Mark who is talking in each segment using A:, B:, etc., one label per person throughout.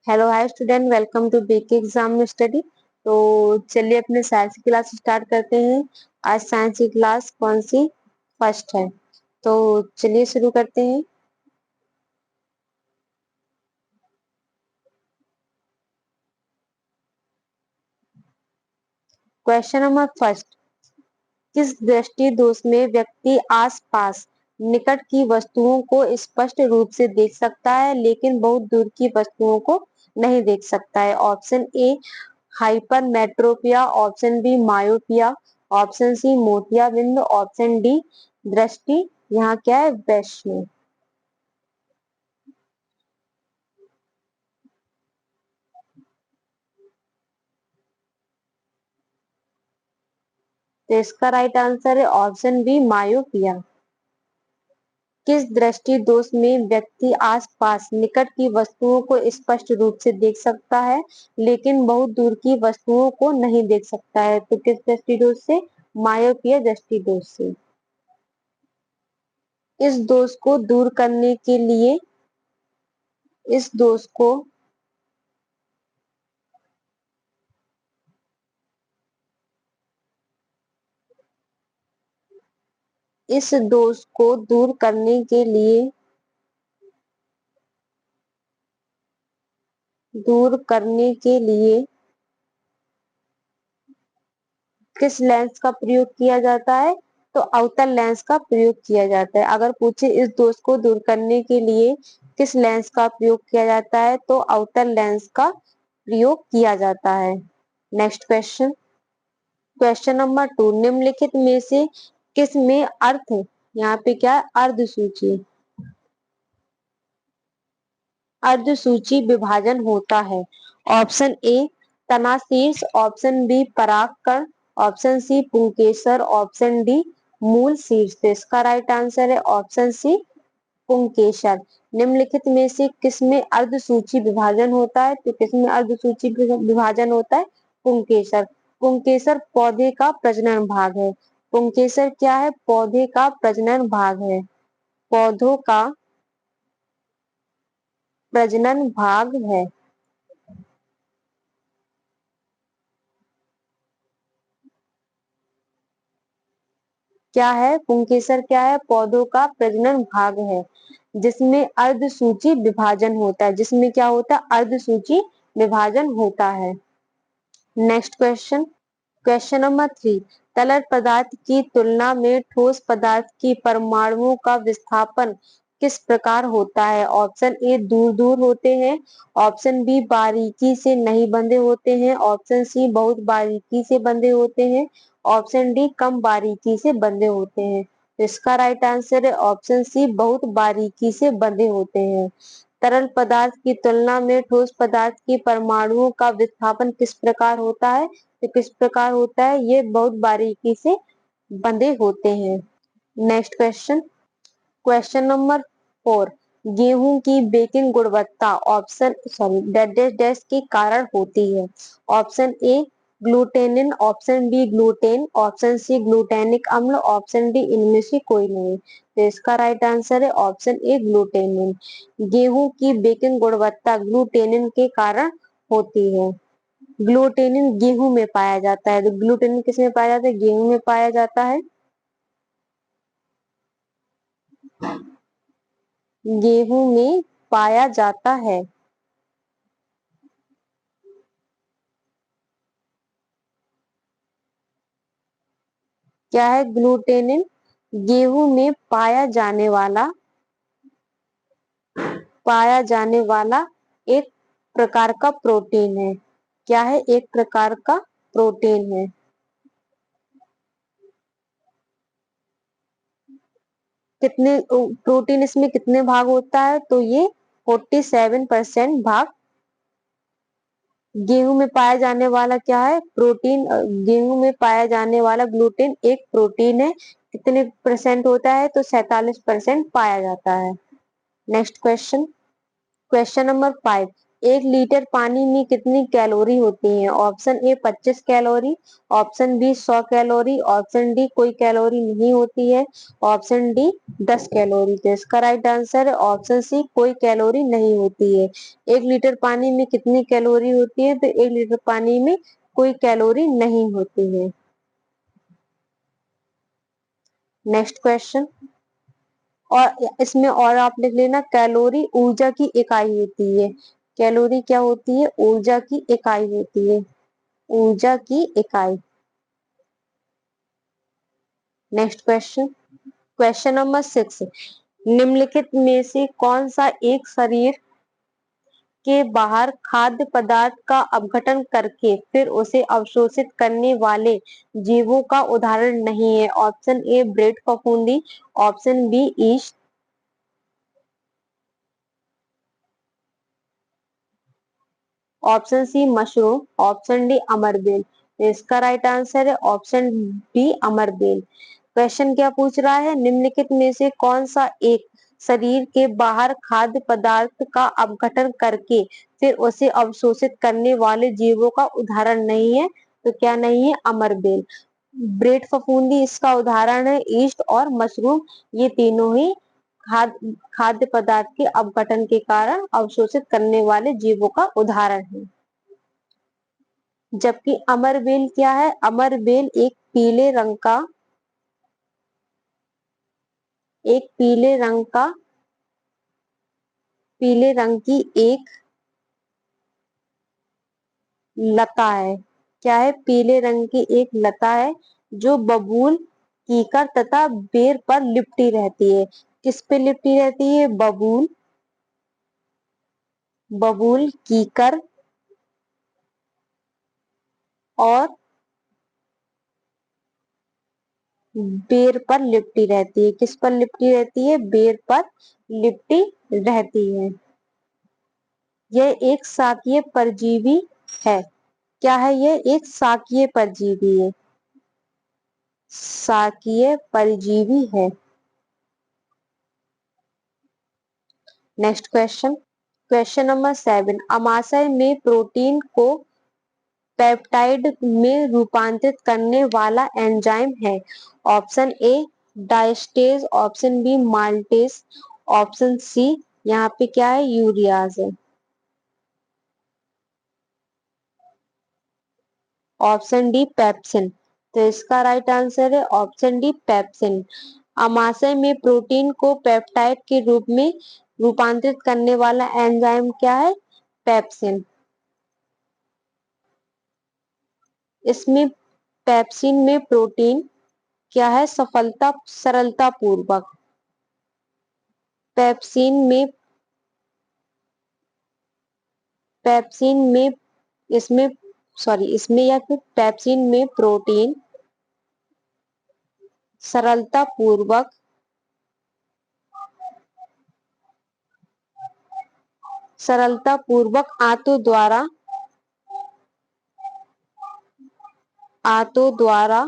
A: Hello hi student, welcome to BK exam study. तो चलिए अपने साइंस की क्लास स्टार्ट करते हैं। आज साइंस की क्लास कौन सी? फर्स्ट है। तो चलिए शुरू करते हैं। Question number first. किस दृष्टि दोष में व्यक्ति आसपास निकट की वस्तुओं को स्पष्ट रूप से देख सकता है लेकिन बहुत दूर की वस्तुओं को नहीं देख सकता है? Option A hypermetropia, option B myopia, option C मोतियाबिंद, ऑप्शन डी दृष्टि। यहाँ क्या है? वैष्णो। तो इसका राइट आंसर है ऑप्शन बी मायोपिया। किस दृष्टि दोष में व्यक्ति आसपास निकट की वस्तुओं को स्पष्ट रूप से देख सकता है लेकिन बहुत दूर की वस्तुओं को नहीं देख सकता है? तो किस दृष्टि दोष से? मायोपिया दृष्टि दोष से। इस दोष को दूर करने के लिए इस दोष को इस दोष को दूर करने के लिए दूर करने के लिए किस लेंस का प्रयोग किया जाता है? तो अवतल लेंस का प्रयोग किया जाता है। अगर पूछे इस दोष को दूर करने के लिए किस लेंस का प्रयोग किया जाता है, तो अवतल लेंस का प्रयोग किया जाता है। Next question. Question number 2। निम्नलिखित में से किस में अर्थ, यहाँ पे क्या है? अर्धसूची अर्धसूची विभाजन होता है। ऑप्शन ए तनाशीर्ष, ऑप्शन बी परागकण, ऑप्शन सी पुंकेसर, ऑप्शन डी मूल शीर्ष। तो इसका राइट आंसर है ऑप्शन सी पुंकेसर। निम्नलिखित में से किसमें अर्धसूची विभाजन होता है? तो किसमें अर्धसूची विभाजन होता है? पुंकेसर। पुंकेसर पौधे का प्रजनन भाग है। पुंकेसर क्या है? पौधे का प्रजनन भाग है। पौधों का प्रजनन भाग है। क्या है? पुंकेसर क्या है? पौधों का प्रजनन भाग है जिसमें अर्धसूची विभाजन होता है। जिसमें क्या होता है? अर्धसूची विभाजन होता है। Next question. Question number 3। तरल पदार्थ की तुलना में ठोस पदार्थ की परमाणुओं का विस्थापन किस प्रकार होता है? ऑप्शन ए दूर दूर होते हैं, ऑप्शन बी बारीकी से नहीं बंधे होते हैं, ऑप्शन सी बहुत बारीकी से बंधे होते हैं, ऑप्शन डी कम बारीकी से बंधे होते हैं। तो इसका राइट आंसर है ऑप्शन सी बहुत बारीकी से बंधे होते हैं। तरल पदार्थ की तुलना में ठोस पदार्थ की परमाणुओं का विस्थापन किस प्रकार होता है? तो किस प्रकार होता है? ये बहुत बारीकी से बंधे होते हैं। Next question. Question number 4। गेहूं की बेकिंग गुणवत्ता option sorry dash dash dash के कारण होती है। Option A glutenin, option B gluten, option C glutenic अम्ल, ऑप्शन डी इनमें से कोई नहीं। तो इसका राइट आंसर है ऑप्शन ए ग्लूटेनिन। गेहूं की बेकिंग गुणवत्ता ग्लूटेनिन के कारण होती है। ग्लूटेनिन गेहूं में पाया जाता है। तो ग्लूटेनिन किस में पाया जाता है? गेहूं में पाया जाता है। गेहूं में पाया जाता है। क्या है ग्लूटेनिन? गेहूं में पाया जाने वाला एक प्रकार का प्रोटीन है। क्या है? एक प्रकार का प्रोटीन है। कितने प्रोटीन इसमें कितने भाग होता है? तो ये 47% भाग गेहूं में पाया जाने वाला क्या है? प्रोटीन। गेहूं में पाया जाने वाला ग्लूटेन एक प्रोटीन है। कितने परसेंट होता है? तो 47% पाया जाता है। Next question. Question number 5। एक लीटर पानी में कितनी कैलोरी होती है? Option A 25 calorie, option B 100 calorie, option D कोई कैलोरी नहीं होती है, ऑप्शन डी 10 कैलोरी। तो इसका राइट आंसर है ऑप्शन सी, कोई कैलोरी नहीं होती है। एक लीटर पानी में कितनी कैलोरी होती है? तो एक लीटर पानी में कोई कैलोरी नहीं होती है। Next question. और इसमें और आप लिख लेना, कैलोरी ऊर्जा की इकाई होती है। कैलोरी क्या होती है? ऊर्जा की इकाई होती है, ऊर्जा की इकाई। Next question. Question number 6। निम्नलिखित में से कौन सा एक शरीर के बाहर खाद्य पदार्थ का अपघटन करके फिर उसे अवशोषित करने वाले जीवों का उदाहरण नहीं है? ऑप्शन ए ब्रेड फफूंदी, option B yeast, option C mushroom, option D अमरबेल। तो इसका राइट आंसर है ऑप्शन बी अमरबेल। क्वेश्चन क्या पूछ रहा है? निम्नलिखित में से कौन सा एक शरीर के बाहर खाद्य पदार्थ का अपघटन करके फिर उसे अवशोषित करने वाले जीवों का उदाहरण नहीं है? तो क्या नहीं है? अमरबेल। ब्रेड फफूंदी इसका उदाहरण है, ईस्ट और मशरूम ये तीनों ही खाद्य पदार्थ के अपघटन के कारण अवशोषित करने वाले जीवों का उदाहरण है। जबकि अमरबेल क्या है? अमरबेल एक पीले रंग की एक लता है। क्या है? पीले रंग की एक लता है जो बबूल, कीकर तथा बेर पर लिपटी रहती है। किस पे लिपटी रहती है? बबूल, कीकर और बेर पर लिपटी रहती है। किस पर लिपटी रहती है? बेर पर लिपटी रहती है। यह एक शाकीय परजीवी है। क्या है? यह एक शाकीय परजीवी है, शाकीय परजीवी है। Next question. Question number 7। अमाशय में प्रोटीन को पेप्टाइड में रूपांतरित करने वाला एंजाइम है? Option A diastase, option B maltase, option C यहाँ पे क्या है? यूरियाज है, ऑप्शन डी पेप्सिन। तो इसका राइट आंसर है ऑप्शन डी पेप्सिन। अमाशय में प्रोटीन को पेप्टाइड के रूप में रूपांतरित करने वाला एंजाइम क्या है? पेप्सिन। इसमें पेप्सिन में प्रोटीन क्या है? सरलता पूर्वक पेप्सिन में पेप्सिन में इसमें सॉरी इसमें या फिर पेप्सिन में प्रोटीन सरलता पूर्वक आंतों द्वारा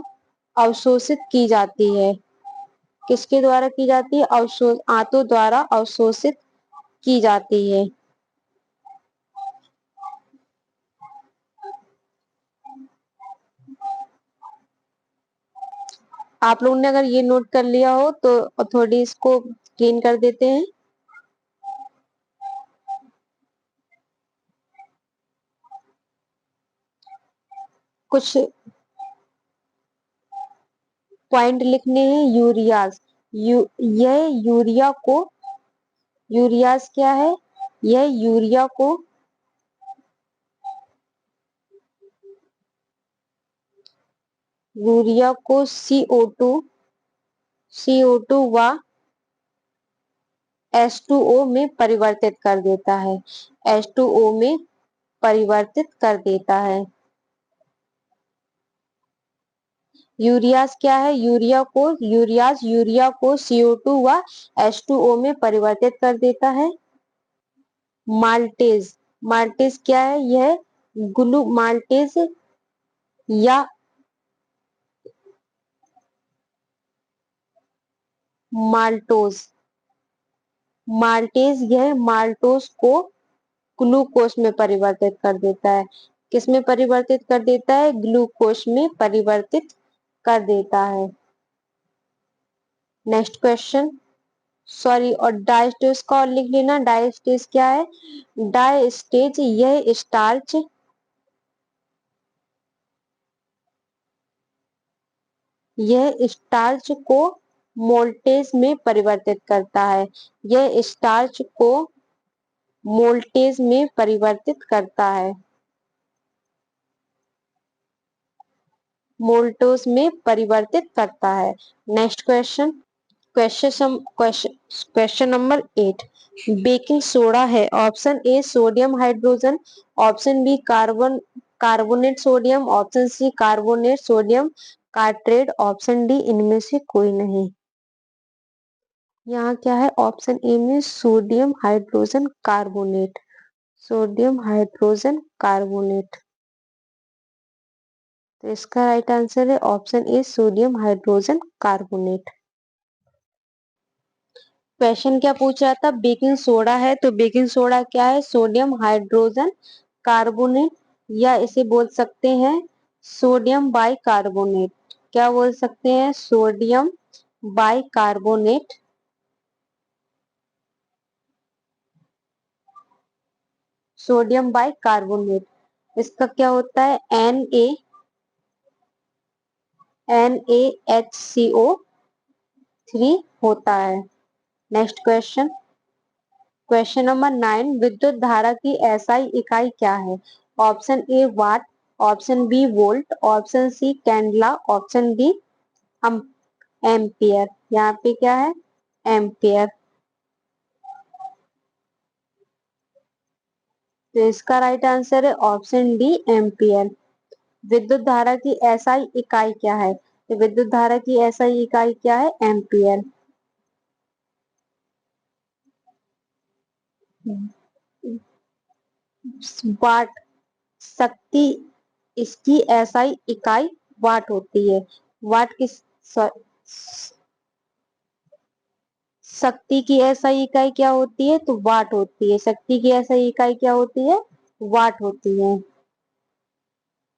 A: अवशोषित की जाती है। किसके द्वारा की जाती है? आंतों द्वारा अवशोषित की जाती है। आप लोगों ने अगर ये नोट कर लिया हो तो थोड़ी इसको क्लीन कर देते हैं। कुछ पॉइंट लिखने हैं। यह यूरियाज क्या है? यह यूरिया को CO2 व H2O में परिवर्तित कर देता है। H2O में परिवर्तित कर देता है। यूरियाज क्या है? यूरिया को CO2 व H2O में परिवर्तित कर देता है। माल्टेज क्या है? यह ग्लू माल्टेज या माल्टोज माल्टेज यह माल्टोज को ग्लूकोज में परिवर्तित कर देता है। किस में परिवर्तित कर देता है? ग्लूकोज में परिवर्तित कर देता है। नेक्स्ट क्वेश्चन, सॉरी, और डायस्टेज का और लिख लेना। डायस्टेज क्या है? डायस्टेज यह स्टार्च को मोल्टेज में परिवर्तित करता है। यह स्टार्च को मोल्टेज में परिवर्तित करता है। मोल्टोज में परिवर्तित करता है। Next question, question number 8। Baking soda है। Option A sodium hydrogen, option B carbonate sodium, option C carbonate sodium कार्ट्रेट, ऑप्शन डी इनमें से कोई नहीं। यहाँ क्या है? ऑप्शन ए में sodium hydrogen carbonate. Sodium hydrogen carbonate. तो इसका राइट आंसर है option A sodium hydrogen carbonate. Question क्या पूछ रहा था? बेकिंग सोडा है, तो बेकिंग सोडा क्या है? सोडियम हाइड्रोजन कार्बोनेट, या इसे बोल सकते हैं सोडियम बाइकार्बोनेट। क्या बोल सकते हैं? Sodium bicarbonate. Sodium bicarbonate. इसका क्या होता है? NaHCO3 होता है। Next question, question number 9। विद्युत धारा की एसआई इकाई क्या है? Option A watt, option B volt, option C candela, option D ampere. यहाँ पे क्या है? एम्पियर। तो इसका राइट आंसर है ऑप्शन डी एम्पियर। विद्युत धारा की एसआई इकाई क्या है? तो विद्युत धारा की एसआई इकाई क्या है? एम्पियर। वाट, शक्ति, इसकी एसआई इकाई वाट होती है। वाट की शक्ति की एसआई इकाई क्या होती है? तो वाट होती है। शक्ति की एसआई इकाई क्या होती है? वाट होती है।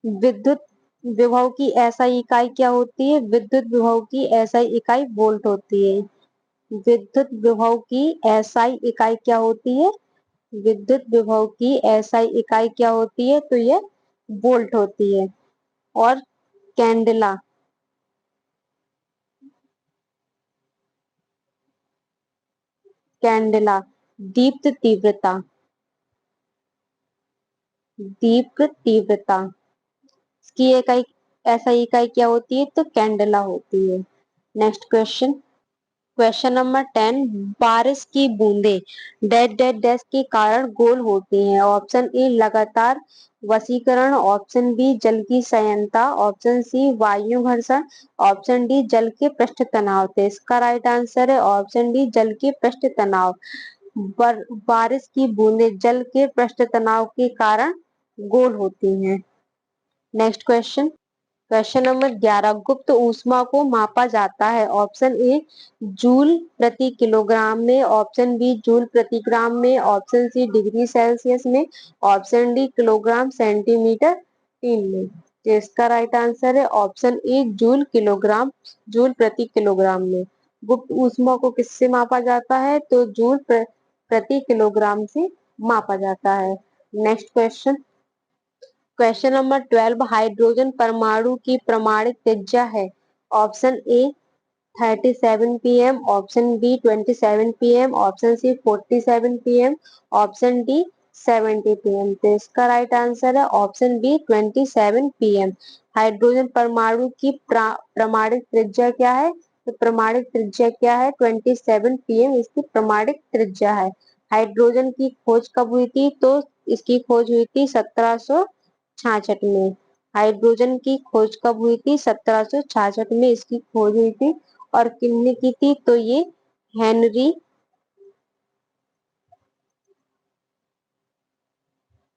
A: विद्युत विभव की एसआई इकाई क्या होती है? विद्युत विभव की एसआई इकाई वोल्ट होती है। विद्युत विभव की एसआई इकाई क्या होती है? विद्युत विभव की एसआई इकाई क्या होती है? तो ये वोल्ट होती है। और कैंडला, कैंडला दीप्त तीव्रता, दीप्त तीव्रता की इकाई एसआई इकाई क्या होती है? तो कैंडला होती है। Next question, question number 10। बारिश की बूंदें डैश डैश डैश के कारण गोल होती हैं। ऑप्शन ए लगातार वशीकरण, ऑप्शन बी जल की संयंता, ऑप्शन सी वायु घर्षण, ऑप्शन डी जल के पृष्ठ तनाव। तो इसका राइट आंसर है ऑप्शन डी जल के पृष्ठ तनाव। बारिश की बूंदें जल के पृष्ठ तनाव के कारण गोल होती हैं। Next question, question number 11। गुप्त ऊष्मा को मापा जाता है। ऑप्शन ए जूल प्रति किलोग्राम में, ऑप्शन बी जूल प्रति ग्राम में, ऑप्शन सी डिग्री सेल्सियस में, ऑप्शन डी किलोग्राम सेंटीमीटर तीन में। तो इसका राइट आंसर है ऑप्शन ए जूल किलोग्राम, जूल प्रति किलोग्राम में। गुप्त ऊष्मा को किससे मापा जाता है? तो जूल प्रति किलोग्राम से मापा जाता है। Next question, question number 12। Hydrogen परमाणु की प्रमाणित त्रिज्या है। Option A 37 pm, option B 27 pm, option C 47 pm, option D 70 pm। तो इसका राइट आंसर है ऑप्शन बी 27 pm। हाइड्रोजन परमाणु की प्रमाणित त्रिज्या क्या है? तो प्रमाणित त्रिज्या क्या है? 27 pm इसकी प्रमाणित त्रिज्या है। हाइड्रोजन की खोज कब हुई थी? तो इसकी खोज हुई थी 1766 में। हाइड्रोजन की खोज कब हुई थी? 1766 में इसकी खोज हुई थी। और किसने की थी? तो ये हेनरी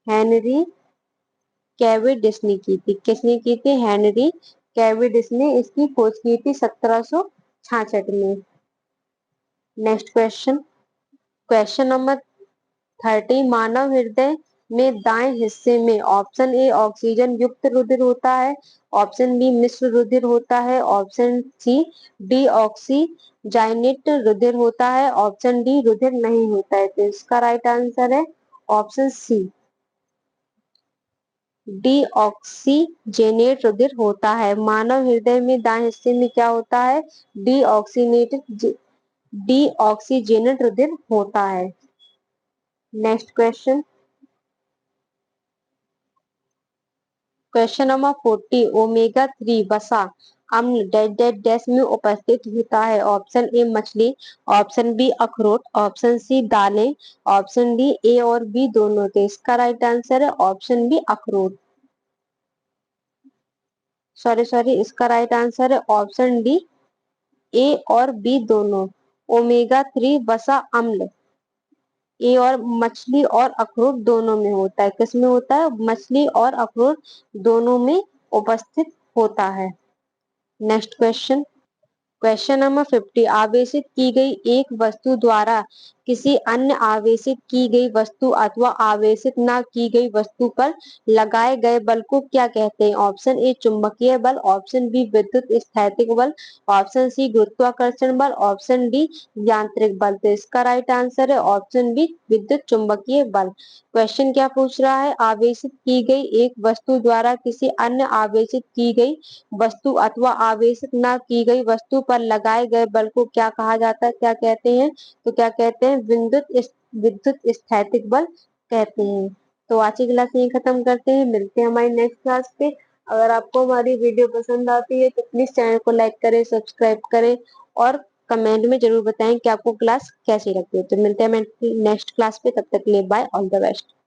A: हेनरी कैवेंडिश ने की थी। किसने की थी? हेनरी कैवेंडिश ने इसकी खोज की थी 1766 में। नेक्स्ट क्वेश्चन, क्वेश्चन नंबर 30 मानव हृदय में दाएं हिस्से में ऑप्शन ए ऑक्सीजन युक्त रुधिर होता है, ऑप्शन बी मिश्र रुधिर होता है, ऑप्शन सी डी ऑक्सीजाइनेट रुधिर होता है, ऑप्शन डी रुधिर नहीं होता है। तो इसका राइट आंसर है ऑप्शन सी डी ऑक्सीजेनेट रुधिर होता है। मानव हृदय में दाएं हिस्से में क्या होता है? डी ऑक्सीजेनेट रुधिर होता है। Next question, question number 40, omega 3 वसा अम्ल डैश डैश डैश में उपस्थित होता है। ऑप्शन ए मछली, ऑप्शन बी अखरोट, ऑप्शन सी दालें, ऑप्शन डी ए और बी दोनों। तो इसका राइट आंसर है ऑप्शन बी अखरोट। सॉरी इसका राइट आंसर है ऑप्शन डी ए और बी दोनों। ओमेगा 3 वसा अम्ल ए और मछली और अखरोट दोनों में होता है। किस में होता है? मछली और अखरोट दोनों में उपस्थित होता है। नेक्स्ट क्वेश्चन, क्वेश्चन नंबर 50, आवेशित की गई एक वस्तु द्वारा किसी अन्य आवेशित की गई वस्तु अथवा आवेशित न की गई वस्तु पर लगाए गए बल को क्या कहते हैं? ऑप्शन ए चुंबकीय बल, ऑप्शन बी विद्युत स्थैतिक बल, ऑप्शन सी गुरुत्वाकर्षण बल, ऑप्शन डी यांत्रिक बल। तो इसका राइट आंसर है ऑप्शन बी विद्युत चुंबकीय बल। क्वेश्चन क्या पूछ रहा है? आवेशित की गई एक वस्तु द्वारा किसी अन्य आवेशित की गई वस्तु अथवा आवेशित न की गई वस्तु पर लगाए गए बल को क्या कहा जाता है, क्या कहते हैं? तो क्या कहते हैं? विद्युत स्थैतिक बल कहते हैं। तो आज की क्लास यही खत्म करते हैं, मिलते हैं हमारी नेक्स्ट क्लास पे। अगर आपको हमारी वीडियो पसंद आती है तो प्लीज चैनल को लाइक करें, सब्सक्राइब करें और कमेंट में जरूर बताएं कि आपको क्लास कैसी लगती है। तो मिलते हैं नेक्स्ट क्लास पे, तब तक के लिए बाय, ऑल द बेस्ट।